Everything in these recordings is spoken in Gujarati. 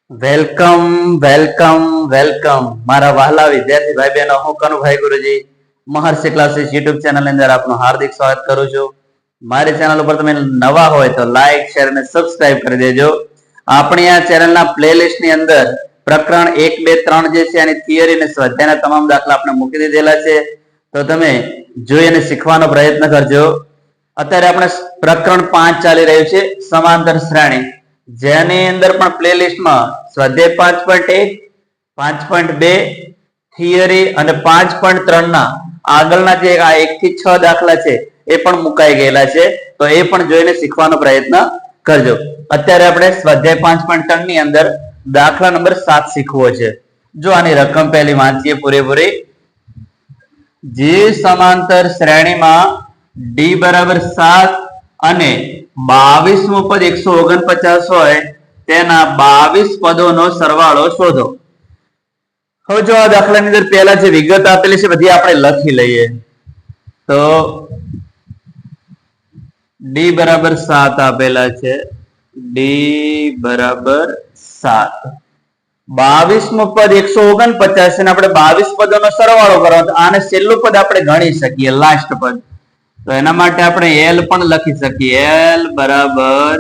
વેલકમ વેલકમ વેલકમ મારા વહાલા વિદ્યાર્થી ભાઈ બહેનો, હું કનુભાઈ ગુરુજી મહર્ષિ ક્લાસીસ યુટ્યુબ ચેનલ ની અંદર આપનું હાર્દિક સ્વાગત કરું છું. મારી ચેનલ ઉપર તમે નવા હોય તો લાઈક, શેર અને સબસ્ક્રાઇબ કરી દેજો. આપણી આ ચેનલના પ્લેલિસ્ટ ની અંદર પ્રકરણ 1, 2, 3 જે છે એની થિયરી અને સ્વાધ્યાયના તમામ દાખલા આપણે મૂકી દીધેલા છે, તો તમે જોઈ અને શીખવાનો પ્રયત્ન કરજો. અત્યારે આપણે પ્રકરણ 5 ચાલી રહ્યું છે, સમાંતર શ્રેણી, જેની અંદર પણ પ્લેલિસ્ટમાં સ્વાધ્યાય 5.1, 5.2 થિયરી અને 5.3 ના આગળના જે આ 1 થી 6 દાખલા છે એ પણ મુકાઈ ગયેલા છે, તો એ પણ જોઈને શીખવાનો પ્રયત્ન કરજો. અત્યારે આપણે સ્વાધ્યાય 5.3 ની અંદર દાખલા નંબર 7 શીખવો છે. જો આની રકમ પહેલી વાંચીએ પૂરેપૂરી. જે સમાંતર શ્રેણીમાં ડી બરાબર 7 અને 22મું પદ 149 હોય તેના 22 પદોનો સરવાળો શોધો. હવે જો આ દાખલાની અંદર પહેલા જે વિગત આપેલી છે બધી આપણે લખી લઈએ. તો ડી બરાબર 7 આપેલા છે, ડી બરાબર 7, 22મું પદ 149 અને આપણે 22 પદોનો સરવાળો કરવાનો. આને છેલ્લું પદ આપણે ગણી શકીએ, લાસ્ટ પદ. તો એના માટે આપણે એલ પણ લખી શકીએ. એલ બરાબર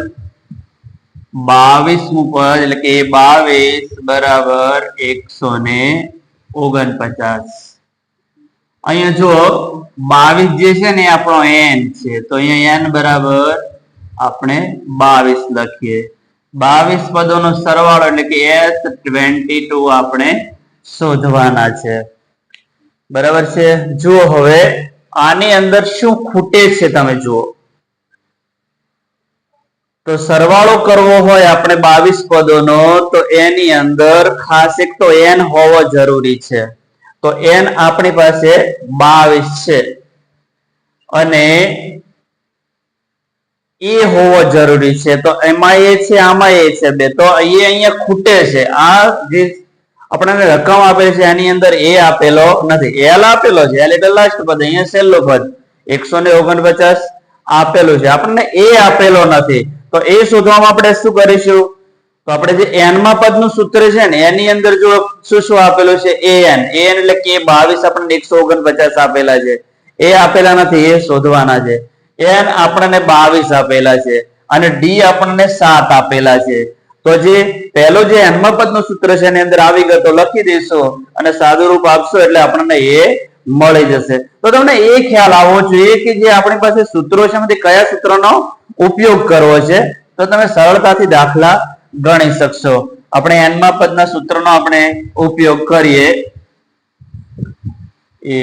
22મું પદ એટલે કે 22 બરાબર 149. અહીંયા જો 22 જે છે ને એ આપણો એન છે, તો અહીંયા એન બરાબર આપણે 22 લખીએ. 22 પદોનો સરવાળો એટલે કે S22 આપણે શોધવાના છે. બરાબર છે. જુઓ હવે આની અંદર શું ખૂટે છે તમે જુઓ. તો સરવાળો કરવો હોય આપણે 22 પદોનો, તો એની અંદર ખાસ એક તો n હોવો જરૂરી છે. તો n આપણી પાસે 22 છે અને એ હોવો જરૂરી છે. તો એમાં એ છે, આમાં એ છે બે, તો એ અહીંયા ખૂટે છે. આ જે આપણને રકમ આપેલી છે એની અંદર એ આપેલો નથી, એલ આપેલો છે, એલ એટલે લાસ્ટ પદ, અહીંયા છેલ્લું પદ 149 આપેલું છે, આપણને એ આપેલો નથી. તો એ શોધવામાં આપણે શું કરીશું? તો આપણે જે n માં પદનું સૂત્ર છે ને એની અંદર જો શું આપેલું છે, an એટલે કે 22 આપણને 149 આપેલા છે, એ આપેલા નથી, એ શોધવાના છે. n આપણને 22 આપેલા છે અને ડી આપણને 7 આપેલા છે. તો જે પહેલો જે n માં પદનું સૂત્ર છે એની અંદર આવી ગયો તો લખી દઈશું અને સાદું રૂપ આપશો એટલે આપણને એ મળી જશે. તો તમને એ ખ્યાલ આવવો જોઈએ કે જે આપણી પાસે સૂત્રો છે એમાંથી કયા સૂત્રનો ઉપયોગ કરવો છે, તો તમે સરળતાથી દાખલા ગણી શકશો. આપણે n માં પદના સૂત્રનો આપણે ઉપયોગ કરીએ. એ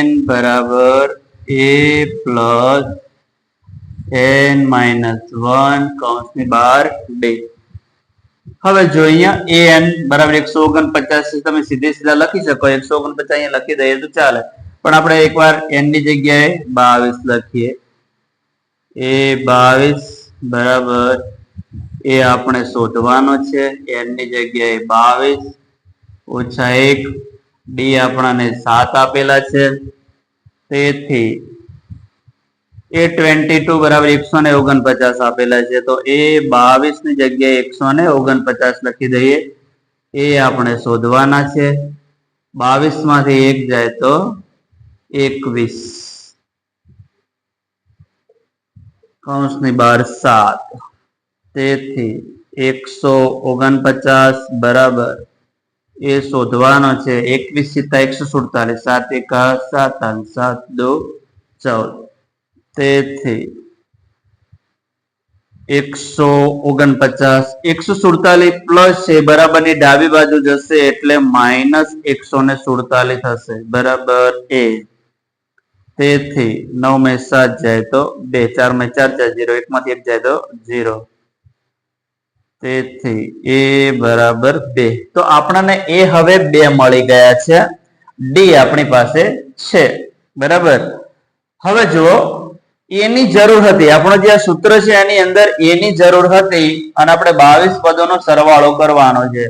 n બરાબર a પ્લસ n માઇનસ 1 કૌંસની બહાર ડી. હવે જો અહીંયા an બરાબર 149 તમે સીધા લખી શકો, 149 અહીંયા લખી દઈએ તો ચાલે, પણ આપણે એકવાર n ની જગ્યાએ 22 લખીએ. એ 22 બરાબર એ આપણે શોધવાનો છે. n ની જગ્યાએ 22 ઓછા 1, ડી આપણને 7 આપેલા છે, તેથી A22 બરાબર 149 આપેલા છે. તો એ 22 ની જગ્યાએ 149 લખી દઈએ. એ આપણે શોધવાના છે. 22 માંથી 1 જાય તો 21 કૌંસની બહાર 7, તેથી 149 બરાબર એ શોધવાનો છે. 21 + 147, 7 × 7 = 7 × 2 = 14, તેથી 149 147 પ્લસ છે બરાબરની ડાબી બાજુ જશે એટલે -147 થશે, બરાબર એ. તેથી 9 × 7 જાય તો 2, 4 × 4 જાય 0, 1 માંથી 1 જાય તો 0, તેથી એ બરાબર 2. તો આપણને એ હવે 2 મળી ગયા છે, ડી આપણી પાસે છે. બરાબર. હવે જુઓ, એની જરૂર હતી, આપણો જે સૂત્ર છે એની અંદર એની જરૂર હતી અને આપણે 22 પદોનો સરવાળો કરવાનો છે.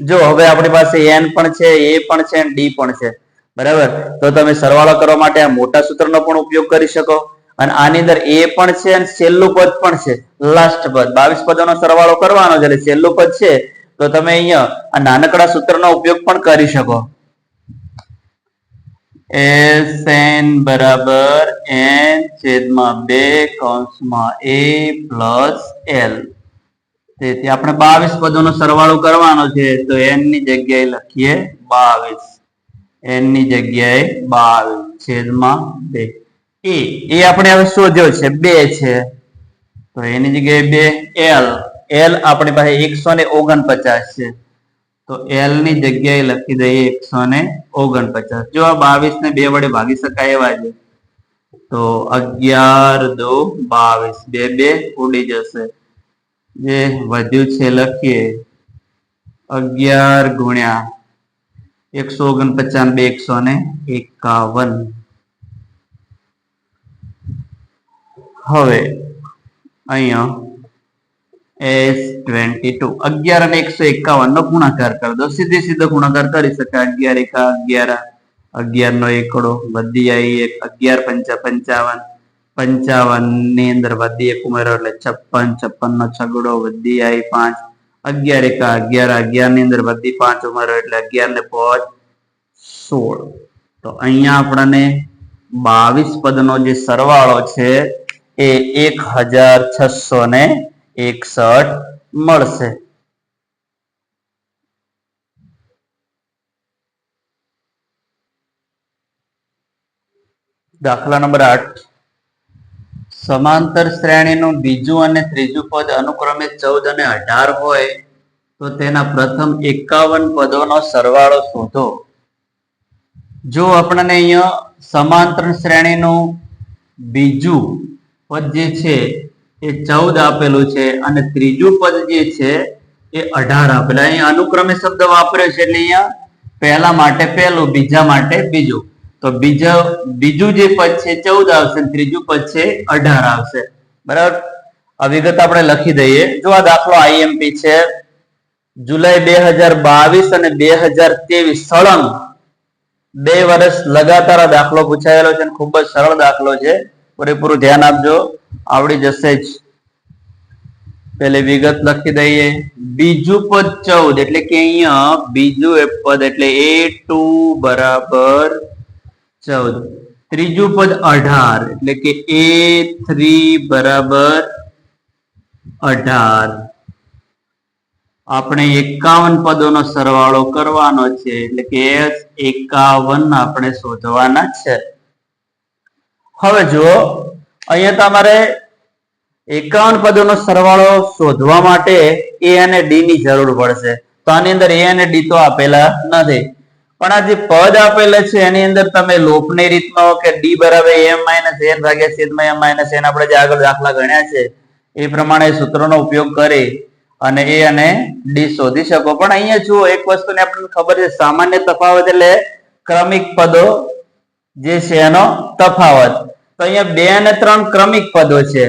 જો હવે આપણી પાસે n પણ છે, a પણ છે અને ડી પણ છે. બરાબર. તો તમે સરવાળો કરવા માટે આ મોટા સૂત્રનો પણ ઉપયોગ કરી શકો અને આની અંદર એ પણ છે અને છેલ્લું પદ પણ છે, લાસ્ટ પદ. 22 પદોનો સરવાળો કરવાનો છે એટલે છેલ્લું પદ છે તો તમે અહીંયા આ નાનકડા સૂત્રનો ઉપયોગ પણ કરી શકો. SN બરાબર n છેદમાં 2 કૌંસમાં a પ્લસ l. તેથી આપણે 22 પદોનો સરવાળો કરવાનો છે તો n ની જગ્યાએ લખીએ 22. n ની જગ્યાએ 22 છેદમાં 2. એ આપણે હવે શોધ્યો છે 2 છે તો એની જગ્યાએ 2. l આપણી પાસે 149 છે તો l ની જગ્યાએ લખી દઈએ 149. જો આ 22 ને 2 વડે ભાગી શકાય એવા છે તો 11 દો 22, 2 ઉડી જશે. જે વધ્યું છે લખીએ 11 ગુણ્યા 149 251. હવે અહીંયા S22 11 અને 151 નો ગુણાકાર કરી દો. સીધો ગુણાકાર કરી શકાય. 11 11 નો એકડો વધી આવી 11 55 55 ની અંદર વધી 1 ઉમેરો એટલે 56 56 નો છગડો વધી આવી 5 11 11 ની અંદર વધી 5 ઉમેરો એટલે 11 ને 5 16. તો અહીંયા આપણને 22 પદનો જે સરવાળો છે એ 1661 મળશે. દાખલા નંબર 8. સમાંતર શ્રેણીનું બીજું અને ત્રીજું પદ અનુક્રમે 14 અને 18 હોય તો તેના પ્રથમ 51 પદોનો સરવાળો શોધો. જો આપણને અહીંયા સમાંતર શ્રેણીનું બીજું પદ જે છે એ 14 આપેલું છે અને ત્રીજું પદ જે છે એ 18 આપેલું. અહીંયા અનુક્રમે શબ્દ વાપર્યો છે એટલે અહીંયા પહેલા માટે પહેલું, બીજા માટે બીજું. તો બીજું જે પદ છે 14 આવશે અને ત્રીજું પદ છે 18 આવશે. બરાબર. આ વિગત આપણે લખી દઈએ. જો આ દાખલો IMP છે. જુલાઈ 2022 અને 2023 સળંગ 2 વર્ષ લગાતાર આ દાખલો પૂછાયેલો છે. ખૂબ જ સરળ દાખલો છે. પૂરેપૂરું ધ્યાન આપજો, આવડી જશે જ. પેલી વિગત લખી દઈએ. બીજું પદ 14 એટલે કે અહીંયા બીજું પદ એટલે A2 બરાબર 14. ત્રીજું પદ 18 એટલે કે A3 બરાબર 18. આપણે 51 પદોનો સરવાળો કરવાનો છે એટલે કે S51 આપણે શોધવાના છે. હવે જુઓ અહીંયા તમારે 51 પદોનો સરવાળો શોધવા માટે A અને D ની જરૂર પડશે. તો આની અંદર A અને D તો આપેલા નથી, પણ આ જે પદ આપેલા છે એની અંદર તમે લોપની રીતનો કે D બરાબર m - n ભાગ્યા છેદમાં m - n આપણે જે આગળ દાખલા ગણ્યા છે એ પ્રમાણે સૂત્રનો ઉપયોગ કરી અને A અને D શોધી શકો. પણ અહીંયા જુઓ એક વસ્તુને આપણને ખબર છે, સામાન્ય તફાવત એટલે ક્રમિક પદો જે છે એનો તફાવત. તો અહીંયા 2 અને 3 ક્રમિક પદો છે.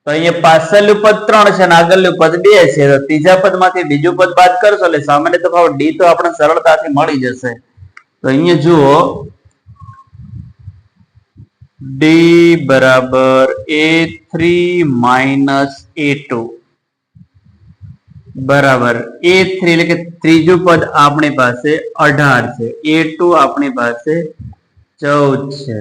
તો અહીંયા પાછળનું પદ 3 છે અને આગળનું પદ 2 છે. તો ત્રીજા પદમાંથી બીજું પદ બાદ કરશો એટલે સામાન્ય તફાવત D તો આપણે સરળતાથી મળી જશે. તો અહીંયા જુઓ D બરાબર A3 minus A2 બરાબર A3 એટલે કે ત્રીજું પદ આપણી પાસે 18 છે, A2 આપણી પાસે 14 છે.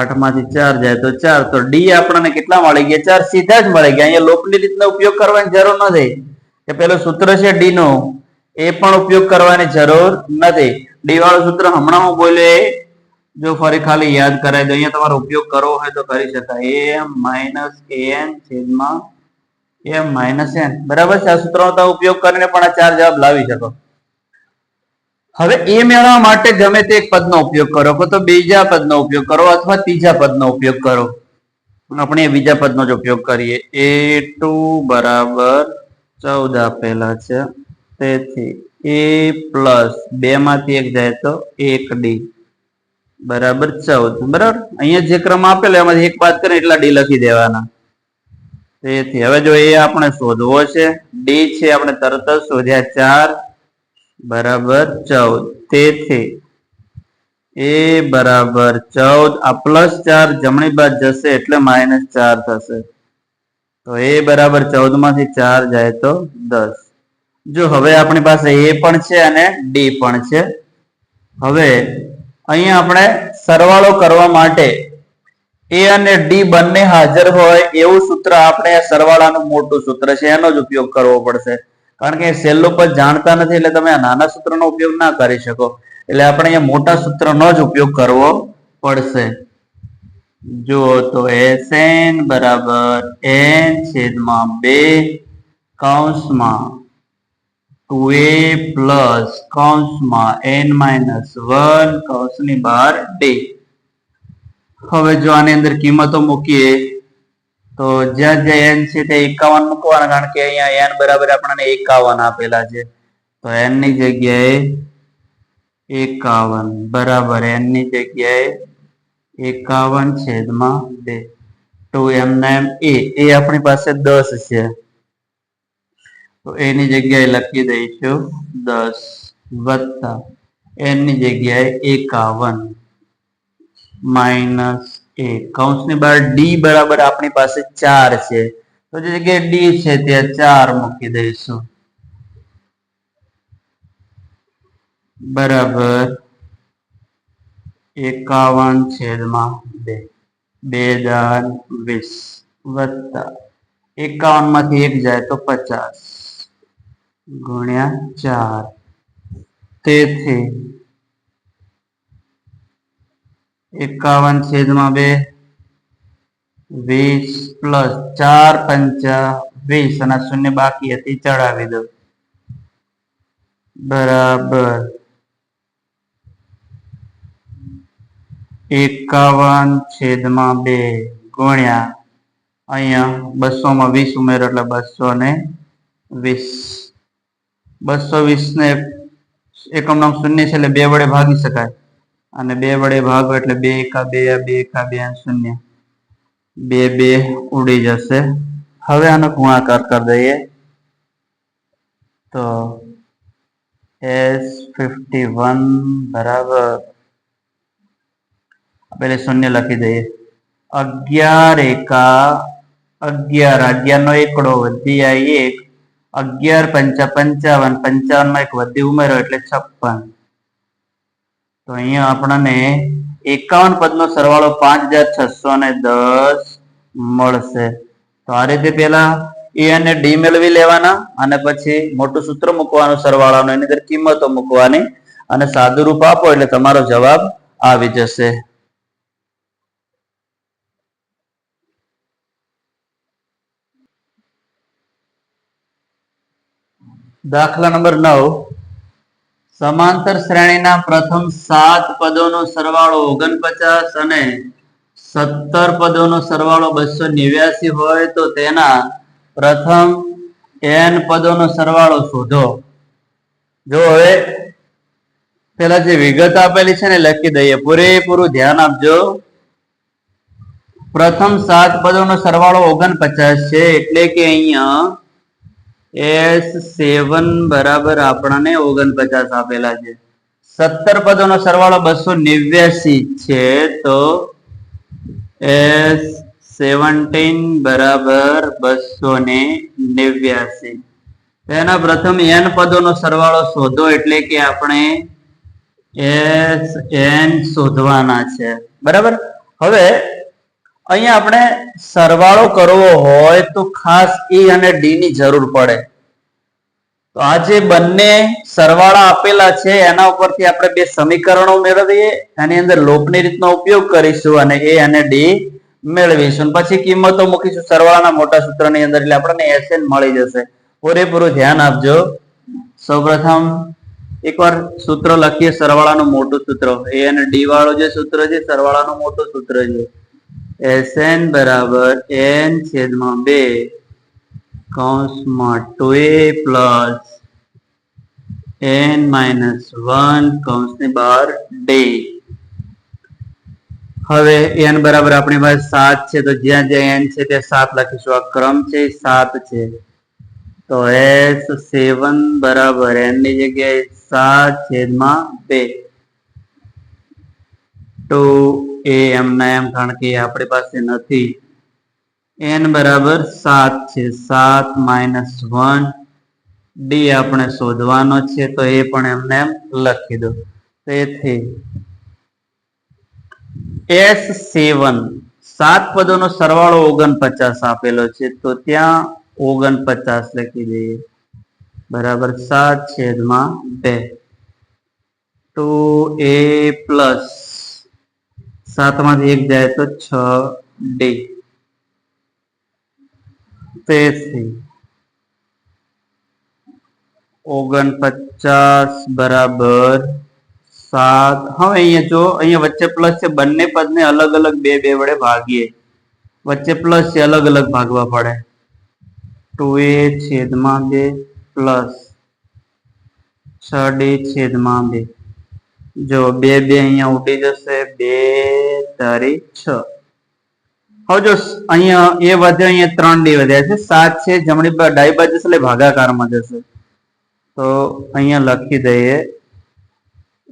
8 માંથી 4 જાય તો 4. તો D આપણને કેટલા મળી ગયા? 4 સીધા જ મળી ગયા. અહીંયા લોપની રીતનો ઉપયોગ કરવાની જરૂર નથી. કે પેલું સૂત્ર છે D નું એ પણ ઉપયોગ કરવાની જરૂર નથી. D વાળું સૂત્ર હમણાં હું બોલ્યો એ જો ફરી ખાલી યાદ કરાવી દો. અહીંયા તમારો ઉપયોગ કરવો હોય તો કરી શકાય. am minus an છેદમાં m minus n બરાબર છે. આ સૂત્રનો તમે ઉપયોગ કરીને પણ આ 4 જવાબ લાવી શકો. હવે એ મેળવવા માટે ગમે તે એક પદનો ઉપયોગ કરો, તો બીજા પદનો ઉપયોગ કરો અથવા ત્રીજા પદનો ઉપયોગ કરો. આપણે બીજા પદનો જ ઉપયોગ કરીએ. A2 બરાબર 14 આપેલા છે, તેથી A પ્લસ 2 માંથી 1 જાય તો 1D બરાબર 14. બરાબર. અહીંયા જે ક્રમ આપેલો એમાંથી એક બાદ કરીને એટલા D લખી દેવાના. તેથી હવે જો એ આપણે શોધવો છે, D છે આપણે તરત જ શોધ્યા 4 બરાબર 14. તેથી એ બરાબર 14 આ +4 જમણી બાજુ જશે એટલે -4 થશે. તો એ બરાબર 14 માંથી 4 જાય તો 10. જો હવે આપણી પાસે એ પણ છે અને ડી પણ છે. હવે અહીંયા આપણે સરવાળો કરવા માટે એ અને ડી બંને હાજર હોય એવું સૂત્ર આપણે સરવાળાનું મોટું સૂત્ર છે એનો જ ઉપયોગ કરવો પડશે. કારણ કે છેલ્લું પદ જાણતા નથી એટલે તમે આ નાના સૂત્રનો ઉપયોગ ના કરી શકો. એટલે આપણે અહીંયા મોટા સૂત્રનો જ ઉપયોગ કરવો પડશે. જો તો Sn બરાબર n છેદમાં 2 કૌંસમાં 2a પ્લસ કૌંસમાં n-1 કૌંસની બહાર d. હવે જો આની અંદર કિંમતો મૂકીએ તો જ્યાં જ્યાં n છે તે 51 મૂકવાના કારણ કે અહીંયા n બરાબર આપણને 51 આપેલા છે. તો n ની જગ્યાએ 51 બરાબર n ની જગ્યાએ 51 છેદમાં 2. તો એમના એમ એ આપણી પાસે 10 છે. તો એની જગ્યાએ લખી દઈશું 10 વત્તા n ની જગ્યાએ 51 માઇનસ a કૌંસની બહાર d બરાબર આપણી પાસે 4 છે. તો જે જગ્યાએ d છે ત્યાં 4 મૂકી દઈશું બરાબર 51 છેદમાં 2 2 વત્તા 51 માંથી 1 જાય તો 50 ગુણ્યા 4. તેથી 51 છેદમાં 2 20 પ્લસ 4 પંચા 20 અને શૂન્ય બાકી હતી ચડાવી દો બરાબર 51 છેદમાં 2 ગુણ્યા અહીંયા 200 માં 20 ઉમેરો એટલે 220 220 ને એકમ નંગ શૂન્ય છે એટલે 2 વડે ભાગી શકાય અને 2 વડે ભાગો એટલે 2 એકા 2 2 એકા 2 શૂન્ય 2 2 ઉડી જશે. હવે આનો ગુણાકાર કરી દઈએ તો S51 બરાબર પેલે શૂન્ય લખી દઈએ 11 એકા 11 11 નો એકડો વધી જાય 1 11 પંચા 55 55 માં એક વધી ઉમેરો એટલે 56. તો અહીંયા આપણને 51 પદનો સરવાળો 5610 મળશે. તો આ રીતે પેલા એ અને ડી મેળવી લેવાના અને પછી મોટું સૂત્ર મૂકવાનું સરવાળાનું એની અંદર કિંમતો મૂકવાની અને સાદું રૂપ આપો એટલે તમારો જવાબ આવી જશે. દાખલા નંબર 9 સમાંતર શ્રેણીના પ્રથમ 7 પદોનો સરવાળો 49 અને 17 પદોનો સરવાળો 289 હોય તો તેના પ્રથમ n પદોનો સરવાળો શોધો. જો હવે પેલા જે વિગત આપેલી છે ને લખી દઈએ પૂરેપૂરું ધ્યાન આપજો. પ્રથમ 7 પદોનો સરવાળો 49 છે એટલે કે અહીંયા S7 બરાબર આપણને 49 આપેલા છે. 17 પદોનો સરવાળો 289 છે તો S17 બરાબર 289. તેના પ્રથમ n પદોનો સરવાળો શોધો એટલે કે આપણે Sn શોધવાના છે. બરાબર. હવે અહીંયા આપણે સરવાળો કરવો હોય તો ખાસ E અને D ની જરૂર પડે. તો આ જે બંને સરવાળા આપેલા છે એના ઉપરથી આપણે બે સમીકરણો મેળવીએ એની અંદર લોપની રીતનો ઉપયોગ કરીશું અને A અને D મેળવીશું પછી કિંમતો મૂકીશું સરવાળાના મોટા સૂત્રની અંદર એટલે આપણને Sn મળી જશે. પૂરેપૂરું ધ્યાન આપજો. સૌપ્રથમ એકવાર સૂત્ર લખીએ સરવાળાનું મોટું સૂત્ર A અને D વાળું જે સૂત્ર છે સરવાળાનું મોટું સૂત્ર છે Sn બરાબર n છેદમાં 2 કૌંસમાં 2a પ્લસ n-1 કૌંસની બહાર d. હવે n બરાબર આપણી પાસે 7 છે તો જ્યાં જ્યાં n છે ત્યાં 7 લખીશું. આ ક્રમ છે 7 છે તો S7 બરાબર n ની જગ્યાએ 7 છેદમાં 2 ટુ એ એમના એમ, કારણ કે આપણી પાસે નથી. n બરાબર 7 છે. 7 માઇનસ 1 ડી આપણે શોધવાનો છે, તો એ પણ એમને એમ લખી દો. તેથી S7 7 પદોનો સરવાળો 49 આપેલો છે, તો ત્યાં 49 લખી દઈએ બરાબર 7/2. 2a પ્લસ 7 માંથી 1 જાય તો 6d. તેથી 49 બરાબર 7. હવે અહીંયા જો અહીંયા વચ્ચે પ્લસ છે, બંને પદને અલગ અલગ બે વડે ભાગીએ. વચ્ચે પ્લસ છે, અલગ અલગ ભાગવા પડે. 2a/2 plus 6d/2. જો 2 અહીંયા ઉડી જશે, 2 તારી 6. હવે જો અહીંયા એ વધ્યો, અહીંયા 3d વધ્યા છે. 7 છે, જમણી ડાબી બાજુ જશે એટલે ભાગાકારમાં જશે. તો અહીંયા લખી દઈએ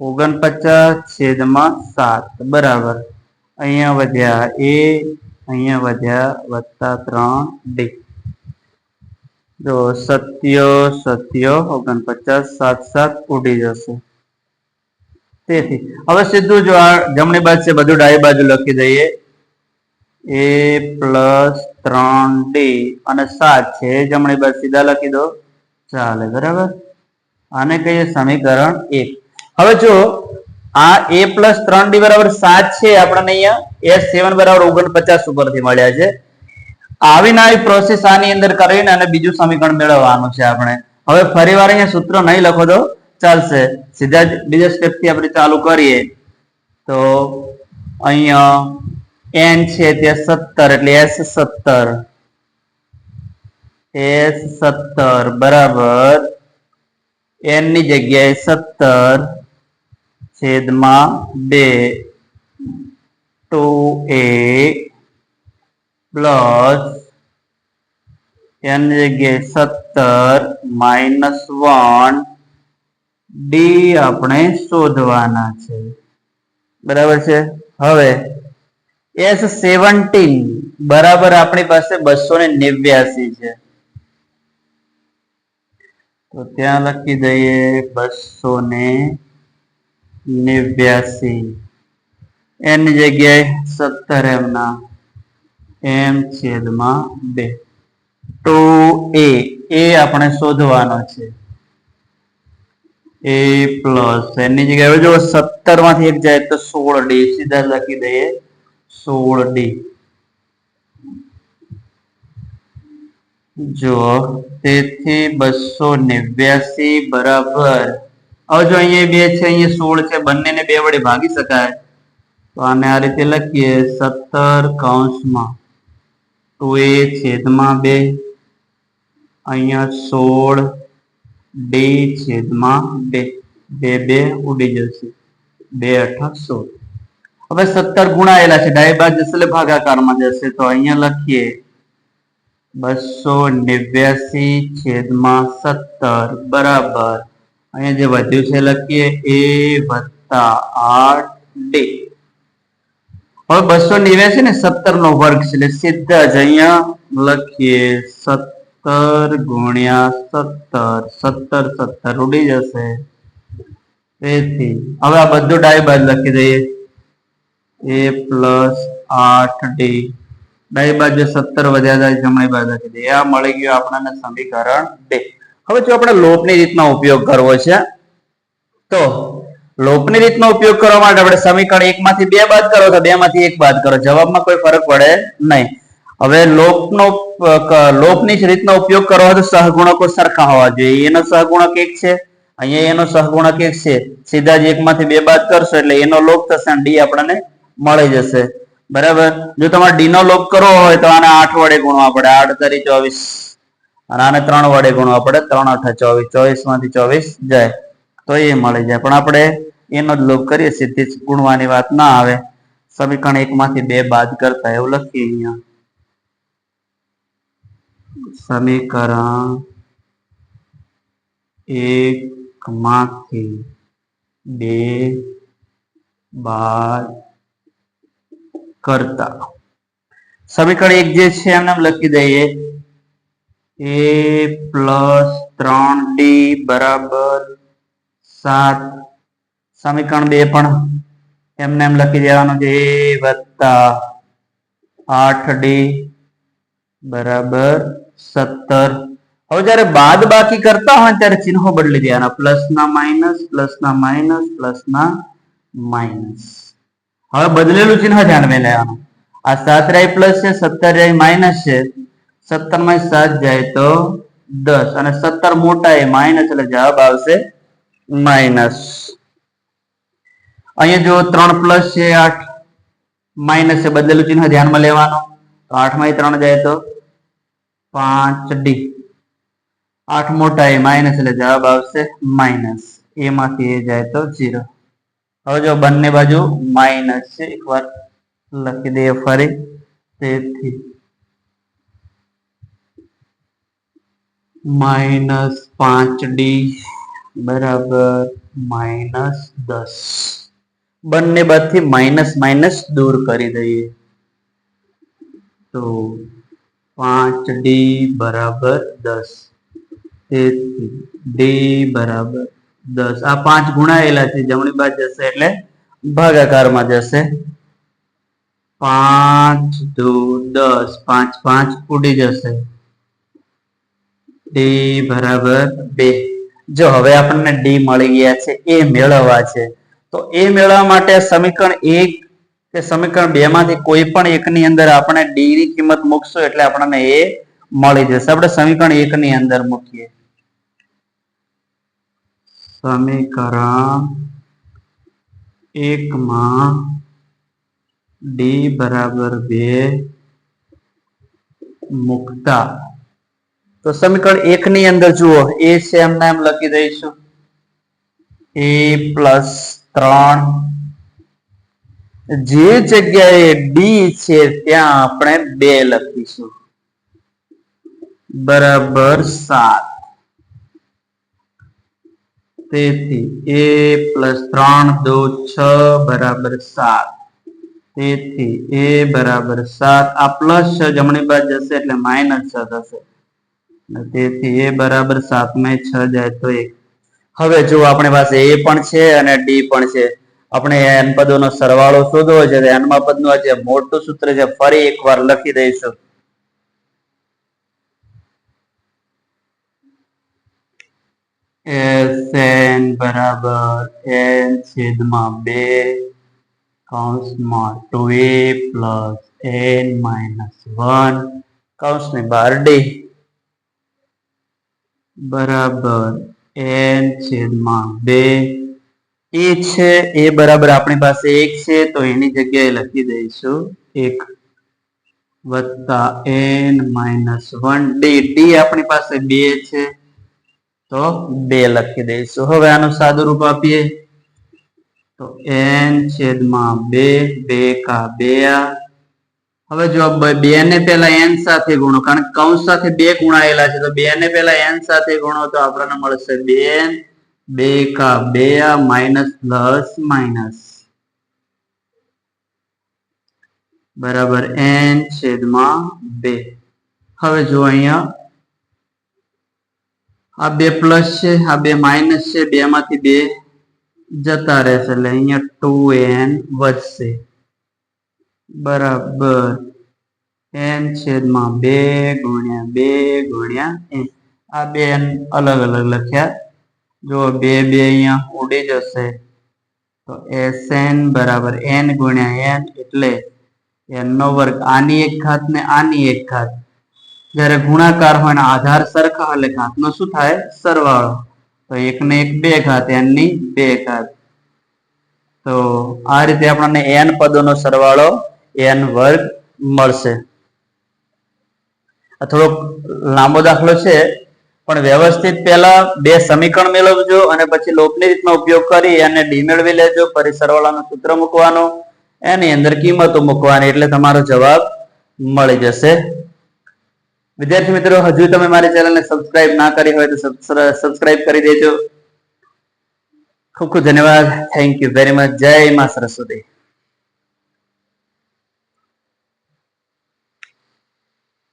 49/7 બરાબર. અહીંયા વધ્યા a, અહીંયા વધ્યા વત્તા 3d. જો 7 49 7 ઉડી જશે. તેથી હવે સીધું જો આ જમણી બાજુ છે, બધું ડાબી બાજુ લખી દઈએ. a પ્લસ 3d અને 7 છે, જમણી બાજુ સીધા લખી દો, ચાલે બરાબર. આને કહીએ સમીકરણ 1. હવે જો આ a પ્લસ 3d બરાબર 7 છે, આપણને અહીંયા S7 બરાબર 49 ઉપરથી મળ્યા છે. આવી પ્રોસેસ આની અંદર કરીને અને બીજું સમીકરણ મેળવવાનું છે આપણે. હવે ફરીવાર અહીંયા સૂત્ર નહીં લખો તો ચાલશે, સીધા જ બીજા સ્ટેપ થી આપણે ચાલુ કરીએ. તો અહીંયા n છે ત્યાં 17 એટલે S17 બરાબર n ની જગ્યાએ 17/2 2a પ્લસ n ની જગ્યાએ 17 માઇનસ 1 ડી આપણે શોધવાના છે બરાબર છે. હવે S17 બરાબર આપણી પાસે 289 છે, તો ત્યાં લખી દઈએ 289. n ની જગ્યાએ 17 એમના m/2. 2a એ આપણે શોધવાનો છે. a પ્લસ એની જગ્યાએ જો 17 માંથી 1 જાય તો 16d, સીધા લખી દઈએ 16d. જો તેથી 289 બરાબર, હવે જો અહીંયા 2 છે, અહીંયા 16 છે, બંનેને 2 વડે ભાગી શકાય, તો આને આ રીતે લખીએ 17/2a/2, અહીંયા 16d/2, 2 ઉડી જશે, 2 × 8 16. હવે 17 ગુણાયેલા છે, ડાબી બાજુ જશે એટલે ભાગાકારમાં જશે, તો અહીંયા લખીએ 289/17 બરાબર, અહીંયા જે વધ્યું છે લખીએ a + 8d. હવે 289 ને 17 નો વર્ગ છે, એટલે સીધા જ અહીંયા લખીએ 17 × 17, 17 ઉડી જશે. તેથી હવે આ બધું ડાબી બાજુ લખી દઈએ a + 8d. ડાબી બાજુ 17 વધ્યા હતા, જમણી બાજુ લખી દઈએ. આ મળી ગયું આપણને સમીકરણ 2. હવે જો આપણે લોપની રીતનો ઉપયોગ કરવો છે, તો લોપની રીતનો ઉપયોગ કરવા માટે આપણે સમીકરણ 1 માંથી 2 બાદ કરો તો 2 માંથી 1 બાદ કરો, જવાબમાં કોઈ ફરક પડે નહીં. હવે લોપની રીતનો ઉપયોગ કરવો હોય તો સહગુણકો સરખા હોવા જોઈએ. એનો સહગુણક 1 છે, અહીંયા એનો સહગુણક 1 છે, સીધા જ 1 માંથી 2 બાદ કરશો એટલે એનો લોપ થશે અને ડી આપણને મળી જશે બરાબર. જો તમારે ડી નો લોપ કરવો હોય તો આને 8 વડે ગુણવા પડે, 8 તારી 24, અને આને 3 વડે ગુણવા પડે, 3 × 8 = 24, 24 માંથી 24 જાય તો એ મળી જાય. પણ આપણે એનો જ લોપ કરીએ, સીધી જ ગુણવાની વાત ના આવે. સમીકરણ 1 માંથી 2 બાદ કરતા એવું લખીએ. અહીંયા સમીકરણ 1 માંથી 2 બાદ કરતા. સમીકરણ 1 જે છે એમને લખી દઈએ a પ્લસ 3d બરાબર 7. સમીકરણ 2 પણ એમને એમ લખી દેવાનું છે a વત્તા 8d બરાબર 17. હવે જયારે બાદ બાકી કરતા હોય ત્યારે ચિહ્નો બદલી દેવાના, પ્લસ ના માઇનસ, પ્લસ ના માઇનસ, પ્લસ ના માઇનસ. હવે બદલેલું ચિહ્ન ધ્યાનમાં લેવાનું. આ 7 રાય પ્લસ છે, 17 રાય માઇનસ છે. 17 માં 7 જાય તો 10 અને 17 મોટા એ માઇનસ એટલે જવાબ આવશે માઇનસ. અહીંયા જો 3 પ્લસ છે, 8 માઇનસ છે, બદલેલું ચિહ્ન ધ્યાનમાં લેવાનું. તો 8 માં 3 જાય તો 5d. 8 મોટા એ માઇનસ એટલે જવાબ આવશે માઇનસ. એ માંથી એ જાય તો 0. હવે જો બંને બાજુ માઇનસ છે, એકવાર લખી દઈએ ફરી. તેથી માઇનસ 5d બરાબર માઇનસ 10. બંને બાજુથી માઇનસ માઇનસ દૂર કરી દઈએ તો 5d બરાબર 10. તેથી d બરાબર 10. આ 5 ગુણાયેલા છે, જમણી બાજુ જશે એટલે ભાગાકારમાં જશે. 5 દુ 10, 5 5 ઉડી જશે. d બરાબર 2. જો હવે આપણને d મળી ગયા છે, એ મેળવવા છે. તો એ મેળવવા માટે સમીકરણ 1 કે સમીકરણ 2 માંથી કોઈ પણ એકની અંદર આપણે d ની કિંમત મૂકશું એટલે આપણને એ મળી જશે. આપણે સમીકરણ 1 ની અંદર મૂકીએ. સમીકરણ 1 માં d બરાબર 2 મૂકતા તો સમીકરણ 1 ની અંદર જુઓ a છે એમને એમ લખી દઈશું a પ્લસ 3. જે જગ્યાએ d છે ત્યાં આપણે 2 લખીશું બરાબર 7. તેથી a પ્લસ 3 2 6 બરાબર 7. તેથી a બરાબર 7. આ પ્લસ 6 જમણી બાજુ જશે એટલે માઇનસ 6 થશે. તેથી a બરાબર 7 માં 6 જાય તો 1. હવે જો આપણી પાસે a પણ છે અને d પણ છે. આપણે n પદોનો સરવાળો શોધવો છે. n માં પદનું જે મોટું સૂત્ર છે ફરી એકવાર લખી દઈશું. Sn બરાબર n છેદમાં 2 કૌંસમાં 2a પ્લસ n માઇનસ 1 કૌંસની બહાર d બરાબર n છેદમાં 2. એ છે એ બરાબર આપણી પાસે 1 છે તો એની જગ્યાએ લખી દઈશું 1 વત્તા n માઇનસ 1 d. d આપણી પાસે 2 છે તો 2 લખી દઈશું. હવે આનું સાદું રૂપ આપીએ તો n છેદમાં 2 2 કા 2. હવે જો 2 ને પેલા n સાથે ગુણો, કારણ કે કૌંસ સાથે 2 ગુણાયેલા છે તો 2 ને પેલા n સાથે ગુણો તો આપણને મળશે 2n 2 કા 2 માઇનસ પ્લસ માઇનસ બરાબર n છેદમાં 2. હવે જો અહીંયા આ 2 પ્લસ છે, આ 2 માઇનસ છે, 2 માંથી 2 જતા રહેશે એટલે અહીંયા 2n વધશે બરાબર n છેદમાં 2 ગુણ્યા 2 ગુણ્યા n. આ 2 n અલગ અલગ લખ્યા. જો 2 2 અહીંયા ઉડી જશે તો Sn બરાબર n ગુણ્યા n એટલે n નો વર્ગ. આની એક ઘાત ને આની એક ઘાત. જ્યારે ગુણાકાર હોય ને આધાર સરખા એટલે ઘાતનો શું થાય સરવાળો. તો 1 ને 1 2 ઘાત, n ની 2 ઘાત. તો આ રીતે આપણને n પદોનો સરવાળો n વર્ગ મળશે. થોડોક લાંબો દાખલો છે પણ વ્યવસ્થિત પહેલા 2 સમીકરણ મેળવજો અને પછી લોપની રીતનો ઉપયોગ કરી અને ડી મેળવી લેજો. ફરી સરવાળાનું સૂત્ર મૂકવાનું, એની અંદર કિંમતો મૂકવાની એટલે તમારો જવાબ મળી જશે. વિદ્યાર્થી મિત્રો, હજુ તમે મારી ચેનલને સબસ્ક્રાઇબ ના કરી હોય તો સબસ્ક્રાઇબ કરી દેજો. ખૂબ ખૂબ ધન્યવાદ. Thank you very much. જય માં સરસ્વતી.